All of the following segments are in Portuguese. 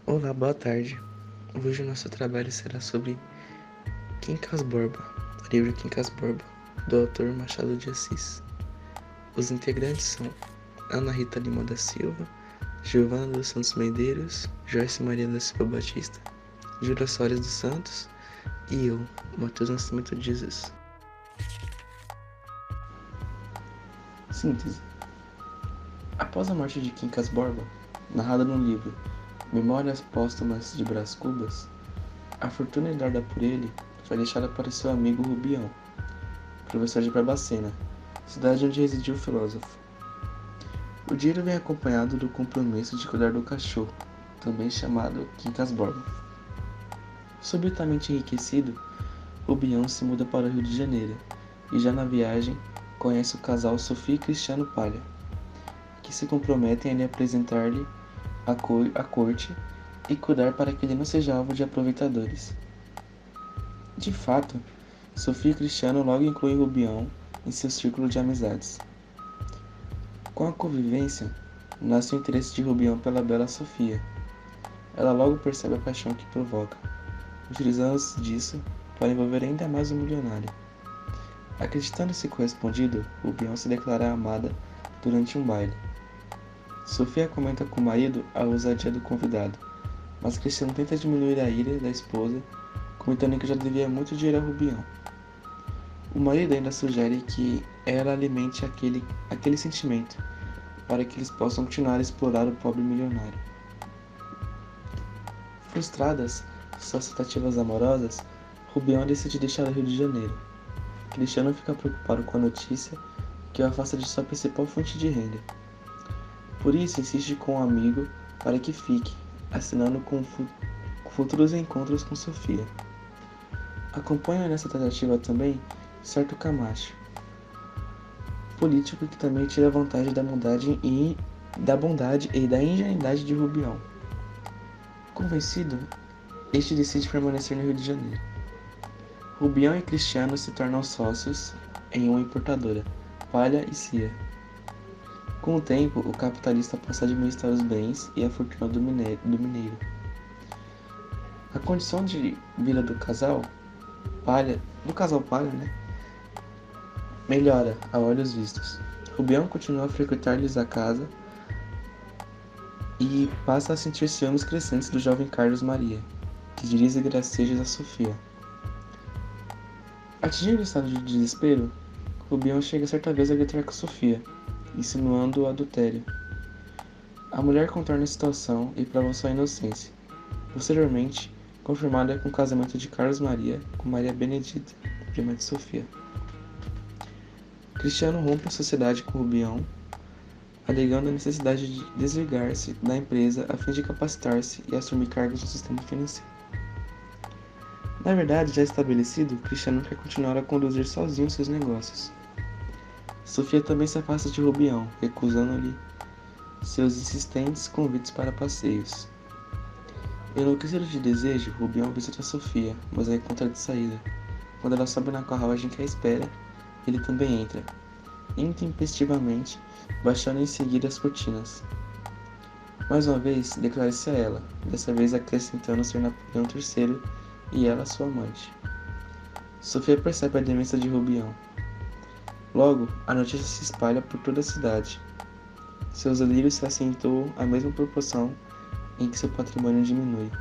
Olá, boa tarde. Hoje o nosso trabalho será sobre Quincas Borba, o livro Quincas Borba, do autor Machado de Assis. Os integrantes são Ana Rita Lima da Silva, Giovana dos Santos Medeiros, Joyce Maria da Silva Batista, Júlia Soares dos Santos e eu, Matheus Nascimento de Jesus. Síntese. Após a morte de Quincas Borba, narrada no livro Memórias Póstumas de Brás Cubas, a fortuna herdada por ele foi deixada para seu amigo Rubião, professor de Barbacena, cidade onde residia o filósofo. O dinheiro vem acompanhado do compromisso de cuidar do cachorro, também chamado Quincas Borba. Subitamente enriquecido, Rubião se muda para o Rio de Janeiro e já na viagem conhece o casal Sofia e Cristiano Palha, que se comprometem a lhe apresentar-lhe a corte e cuidar para que ele não seja alvo de aproveitadores. De fato, Sofia e Cristiano logo incluem Rubião em seu círculo de amizades. Com a convivência, nasce o interesse de Rubião pela bela Sofia. Ela logo percebe a paixão que provoca, utilizando-se disso para envolver ainda mais o milionário. Acreditando-se correspondido, Rubião se declara amada durante um baile. Sofia comenta com o marido a ousadia do convidado, mas Cristiano tenta diminuir a ira da esposa, comentando que já devia muito dinheiro a Rubião. O marido ainda sugere que ela alimente aquele sentimento, para que eles possam continuar a explorar o pobre milionário. Frustradas suas tentativas amorosas, Rubião decide deixar o Rio de Janeiro. Cristiano fica preocupado com a notícia que o afasta de sua principal fonte de renda. Por isso, insiste com um amigo para que fique, assinando com futuros encontros com Sofia. Acompanha nessa tentativa também certo Camacho, político que também tira vantagem da bondade e da ingenuidade de Rubião. Convencido, este decide permanecer no Rio de Janeiro. Rubião e Cristiano se tornam sócios em uma importadora, Palha e Cia. Com o tempo, o capitalista passa a administrar os bens e a fortuna do mineiro. A condição de vida do casal Palha, melhora a olhos vistos. Rubião continua a frequentar-lhes a casa e passa a sentir ciúmes crescentes do jovem Carlos Maria, que dirige gracejos a Sofia. Atingido em estado de desespero, Rubião chega certa vez a gritar com Sofia, insinuando o adultério. A mulher contorna a situação e prova sua inocência, posteriormente confirmada com o casamento de Carlos Maria com Maria Benedita, prima de Sofia. Cristiano rompe a sociedade com Rubião, alegando a necessidade de desligar-se da empresa a fim de capacitar-se e assumir cargos no sistema financeiro. Na verdade, já estabelecido, Cristiano quer continuar a conduzir sozinho seus negócios. Sofia também se afasta de Rubião, recusando-lhe seus insistentes convites para passeios. Enlouquecido de desejo, Rubião visita Sofia, mas a encontra de saída. Quando ela sobe na carruagem que a espera, ele também entra, intempestivamente, baixando em seguida as cortinas. Mais uma vez, declara-se a ela, dessa vez acrescentando ser Napoleão III e ela sua amante. Sofia percebe a demência de Rubião. Logo, a notícia se espalha por toda a cidade. Seus delírios se acentuam à mesma proporção em que seu patrimônio diminui.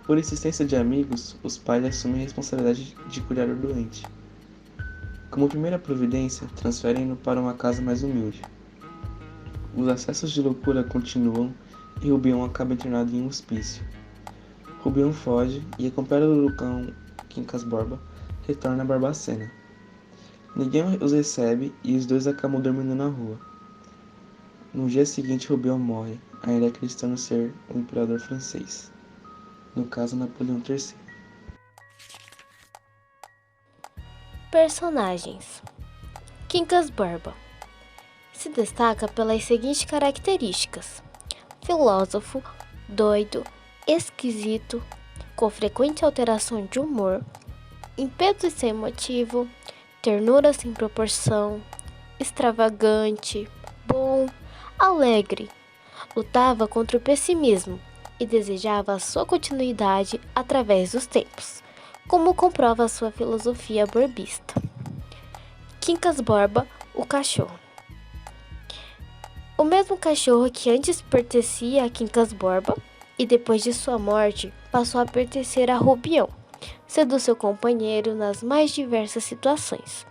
Por insistência de amigos, os pais assumem a responsabilidade de cuidar do doente. Como primeira providência, transferem-no para uma casa mais humilde. Os acessos de loucura continuam e Rubião acaba internado em um hospício. Rubião foge e, acompanhado do cão Quincas Borba, retorna a Barbacena. Ninguém os recebe e os dois acabam dormindo na rua. No dia seguinte, Rubião morre, ainda acreditando ser o imperador francês, no caso Napoleão III. Personagens: Quincas Borba se destaca pelas seguintes características: filósofo, doido, esquisito, com frequente alteração de humor, impeto sem motivo, ternura sem proporção, extravagante, bom, alegre. Lutava contra o pessimismo e desejava a sua continuidade através dos tempos, como comprova a sua filosofia borbista. Quincas Borba, o cachorro. O mesmo cachorro que antes pertencia a Quincas Borba e depois de sua morte passou a pertencer a Rubião, sendo seu companheiro nas mais diversas situações.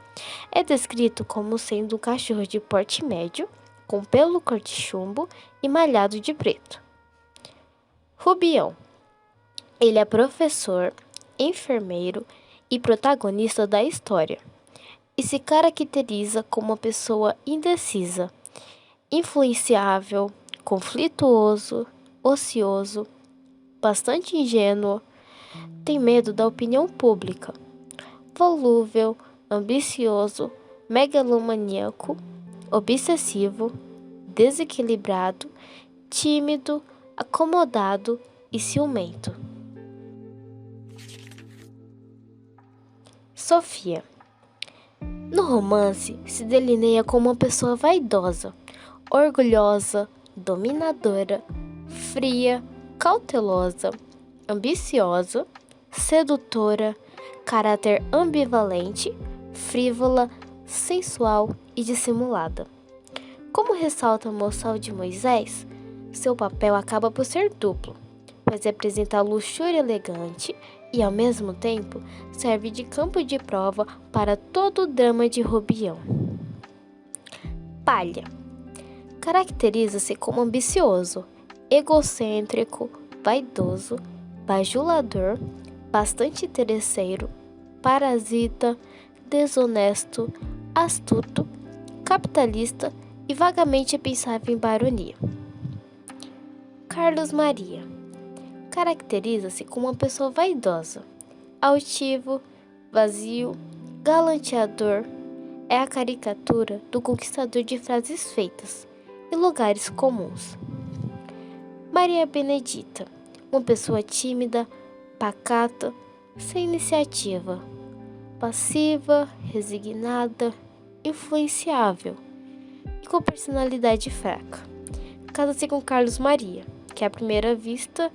É descrito como sendo um cachorro de porte médio, com pelo cor de chumbo e malhado de preto. Rubião. Ele é professor, enfermeiro e protagonista da história, e se caracteriza como uma pessoa indecisa, influenciável, conflituoso, ocioso, bastante ingênuo, tem medo da opinião pública, volúvel, ambicioso, megalomaníaco, obsessivo, desequilibrado, tímido, acomodado e ciumento. Sofia. No romance, se delineia como uma pessoa vaidosa, orgulhosa, dominadora, fria, cautelosa, ambiciosa, sedutora, caráter ambivalente, frívola, sensual e dissimulada. Como ressalta a moçal de Moisés, seu papel acaba por ser duplo, pois apresenta a luxúria elegante e, ao mesmo tempo, serve de campo de prova para todo o drama de Rubião. Palha. Caracteriza-se como ambicioso, egocêntrico, vaidoso, bajulador, bastante interesseiro, parasita, desonesto, astuto, capitalista e vagamente pensável em baronia. Carlos Maria. Caracteriza-se como uma pessoa vaidosa, altivo, vazio, galanteador, é a caricatura do conquistador de frases feitas e lugares comuns. Maria Benedita, uma pessoa tímida, pacata, sem iniciativa, passiva, resignada, influenciável e com personalidade fraca. Casa-se com Carlos Maria, que à primeira vista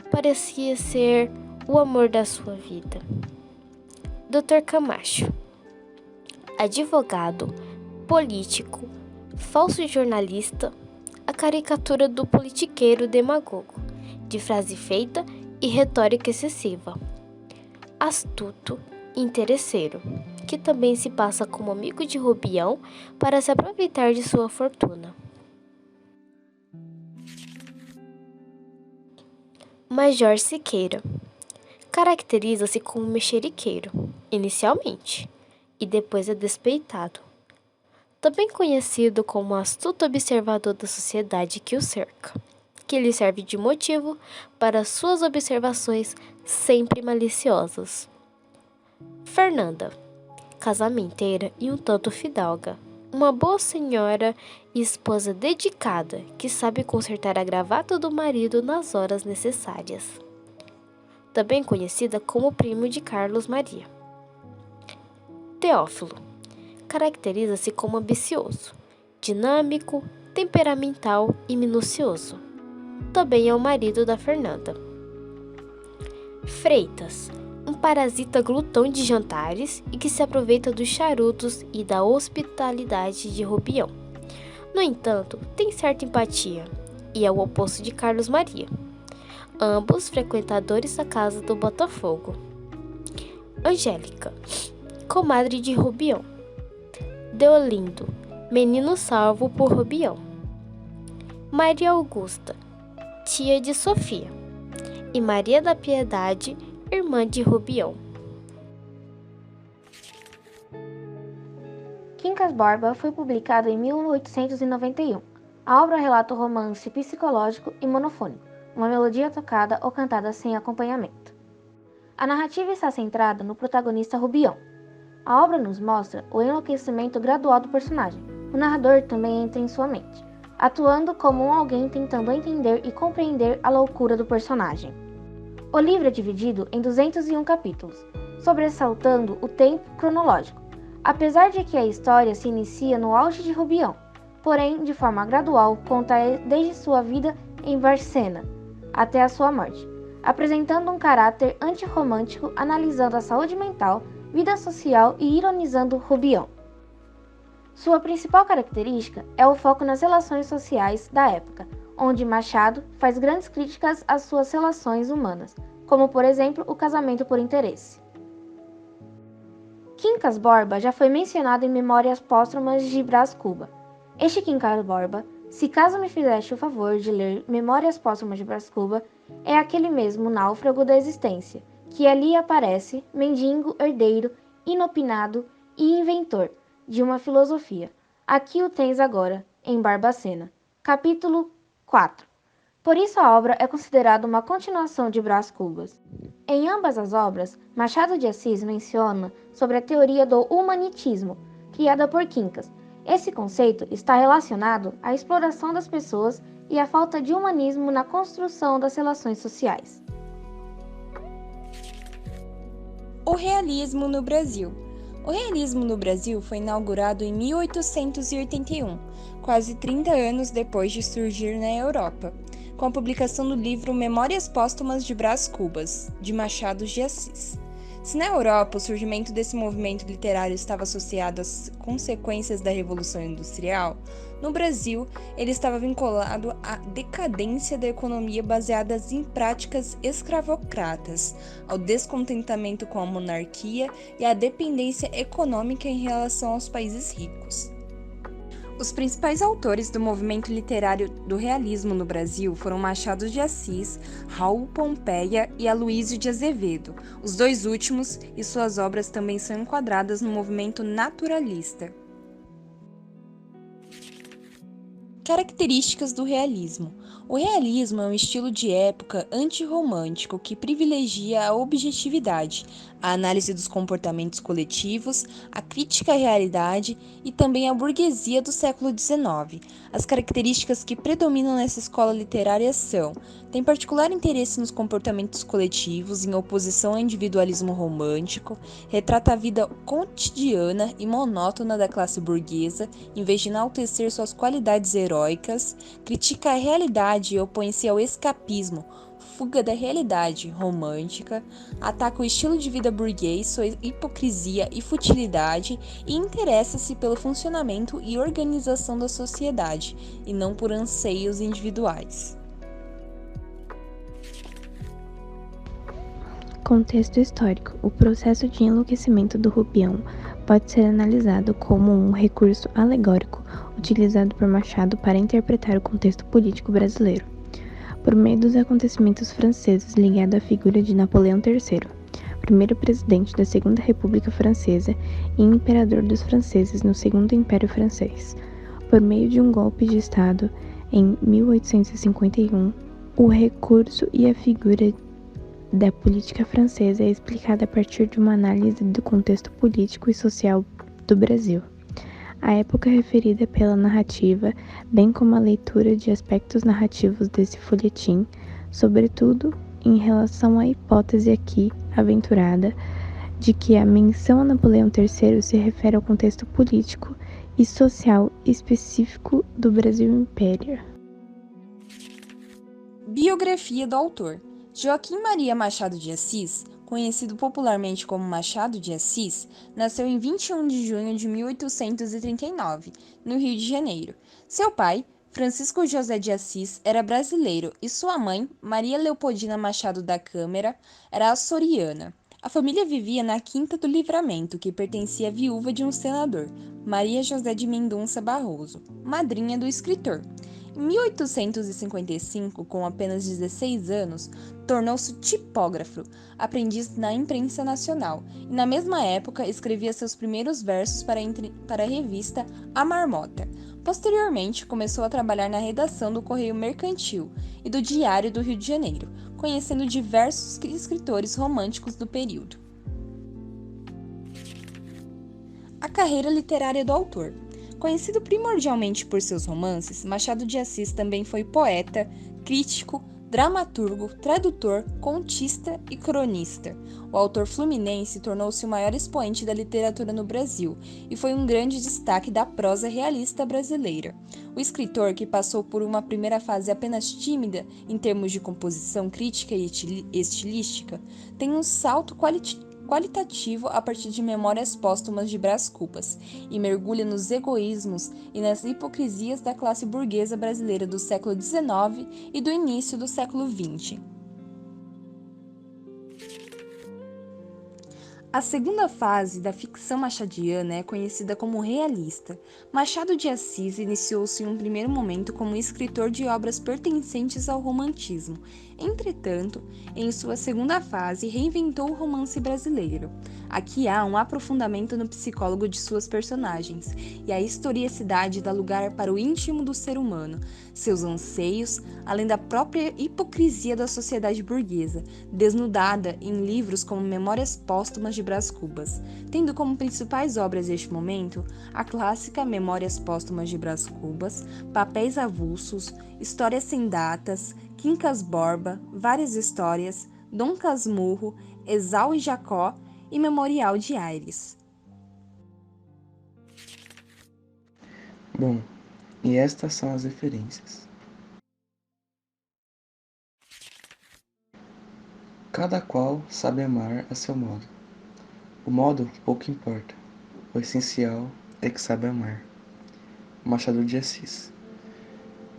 parecia ser o amor da sua vida. Dr. Camacho. Advogado, político, falso jornalista, a caricatura do politiqueiro demagogo, de frase feita e retórica excessiva. Astuto, interesseiro, que também se passa como amigo de Rubião para se aproveitar de sua fortuna. Major Siqueira. Caracteriza-se como mexeriqueiro, inicialmente, e depois é despeitado. Também conhecido como astuto observador da sociedade que o cerca, que lhe serve de motivo para suas observações sempre maliciosas. Fernanda. Casamenteira e um tanto fidalga, uma boa senhora e esposa dedicada que sabe consertar a gravata do marido nas horas necessárias. Também conhecida como primo de Carlos Maria. Teófilo. Caracteriza-se como ambicioso, dinâmico, temperamental e minucioso. Também é o marido da Fernanda. Freitas. Um parasita glutão de jantares e que se aproveita dos charutos e da hospitalidade de Rubião. No entanto, tem certa empatia e é o oposto de Carlos Maria. Ambos frequentadores da casa do Botafogo. Angélica. Comadre de Rubião. Deolindo. Menino salvo por Rubião. Maria Augusta. Tia de Sofia. E Maria da Piedade, irmã de Rubião. Quincas Borba foi publicado em 1891. A obra relata o romance psicológico e monofônico, uma melodia tocada ou cantada sem acompanhamento. A narrativa está centrada no protagonista Rubião. A obra nos mostra o enlouquecimento gradual do personagem. O narrador também entra em sua mente, atuando como alguém tentando entender e compreender a loucura do personagem. O livro é dividido em 201 capítulos, sobressaltando o tempo cronológico, apesar de que a história se inicia no auge de Rubião, porém, de forma gradual, conta desde sua vida em Varcena até a sua morte, apresentando um caráter antirromântico, analisando a saúde mental, vida social e ironizando Rubião. Sua principal característica é o foco nas relações sociais da época, onde Machado faz grandes críticas às suas relações humanas, como por exemplo o casamento por interesse. Quincas Borba já foi mencionado em Memórias Póstumas de Brás Cuba. Este Quincas Borba, se caso me fizeste o favor de ler Memórias Póstumas de Brás Cuba, é aquele mesmo náufrago da existência, que ali aparece, mendigo, herdeiro, inopinado e inventor de uma filosofia. Aqui o tens agora, em Barbacena. Capítulo 4. Por isso a obra é considerada uma continuação de Brás Cubas. Em ambas as obras, Machado de Assis menciona sobre a teoria do humanitismo, criada por Quincas. Esse conceito está relacionado à exploração das pessoas e à falta de humanismo na construção das relações sociais. O realismo no Brasil. O realismo no Brasil foi inaugurado em 1881, quase 30 anos depois de surgir na Europa, com a publicação do livro Memórias Póstumas de Brás Cubas, de Machado de Assis. Se na Europa o surgimento desse movimento literário estava associado às consequências da Revolução Industrial, no Brasil ele estava vinculado à decadência da economia baseada em práticas escravocratas, ao descontentamento com a monarquia e à dependência econômica em relação aos países ricos. Os principais autores do movimento literário do realismo no Brasil foram Machado de Assis, Raul Pompeia e Aloísio de Azevedo. Os dois últimos e suas obras também são enquadradas no movimento naturalista. Características do realismo. O realismo é um estilo de época antirromântico que privilegia a objetividade, a análise dos comportamentos coletivos, a crítica à realidade e também à burguesia do século XIX. As características que predominam nessa escola literária são: tem particular interesse nos comportamentos coletivos, em oposição ao individualismo romântico, retrata a vida cotidiana e monótona da classe burguesa, em vez de enaltecer suas qualidades heróicas, critica a realidade e opõe-se ao escapismo, fuga da realidade romântica, ataca o estilo de vida burguês, sua hipocrisia e futilidade e interessa-se pelo funcionamento e organização da sociedade, e não por anseios individuais. Contexto histórico. O processo de enlouquecimento do Rubião pode ser analisado como um recurso alegórico utilizado por Machado para interpretar o contexto político brasileiro, por meio dos acontecimentos franceses ligado à figura de Napoleão III, primeiro presidente da Segunda República Francesa e imperador dos franceses no Segundo Império Francês. Por meio de um golpe de Estado em 1851, o recurso e a figura da política francesa é explicada a partir de uma análise do contexto político e social do Brasil. A época referida pela narrativa, bem como a leitura de aspectos narrativos desse folhetim, sobretudo em relação à hipótese aqui aventurada de que a menção a Napoleão III se refere ao contexto político e social específico do Brasil Império. Biografia do autor. Joaquim Maria Machado de Assis, conhecido popularmente como Machado de Assis, nasceu em 21 de junho de 1839, no Rio de Janeiro. Seu pai, Francisco José de Assis, era brasileiro e sua mãe, Maria Leopoldina Machado da Câmara, era açoriana. A família vivia na Quinta do Livramento, que pertencia à viúva de um senador, Maria José de Mendonça Barroso, madrinha do escritor. Em 1855, com apenas 16 anos, tornou-se tipógrafo, aprendiz na imprensa nacional, e na mesma época escrevia seus primeiros versos para a revista A Marmota. Posteriormente, começou a trabalhar na redação do Correio Mercantil e do Diário do Rio de Janeiro, conhecendo diversos escritores românticos do período. A carreira literária do autor. Conhecido primordialmente por seus romances, Machado de Assis também foi poeta, crítico, dramaturgo, tradutor, contista e cronista. O autor fluminense tornou-se o maior expoente da literatura no Brasil e foi um grande destaque da prosa realista brasileira. O escritor, que passou por uma primeira fase apenas tímida em termos de composição crítica e estilística, tem um salto qualitativo a partir de Memórias Póstumas de Brás Cubas e mergulha nos egoísmos e nas hipocrisias da classe burguesa brasileira do século XIX e do início do século XX. A segunda fase da ficção machadiana é conhecida como realista. Machado de Assis iniciou-se em um primeiro momento como escritor de obras pertencentes ao romantismo. Entretanto, em sua segunda fase, reinventou o romance brasileiro. Aqui há um aprofundamento no psicólogo de suas personagens, e a historicidade dá lugar para o íntimo do ser humano, seus anseios, além da própria hipocrisia da sociedade burguesa, desnudada em livros como Memórias Póstumas de Brás Cubas, tendo como principais obras deste momento a clássica Memórias Póstumas de Brás Cubas, Papéis Avulsos, Histórias Sem Datas, Quincas Borba, Várias Histórias, Dom Casmurro, Esau e Jacó e Memorial de Aires. Bom, e estas são as referências. Cada qual sabe amar a seu modo. O modo pouco importa. O essencial é que sabe amar. Machado de Assis.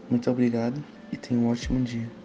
Muito obrigado e tenha um ótimo dia.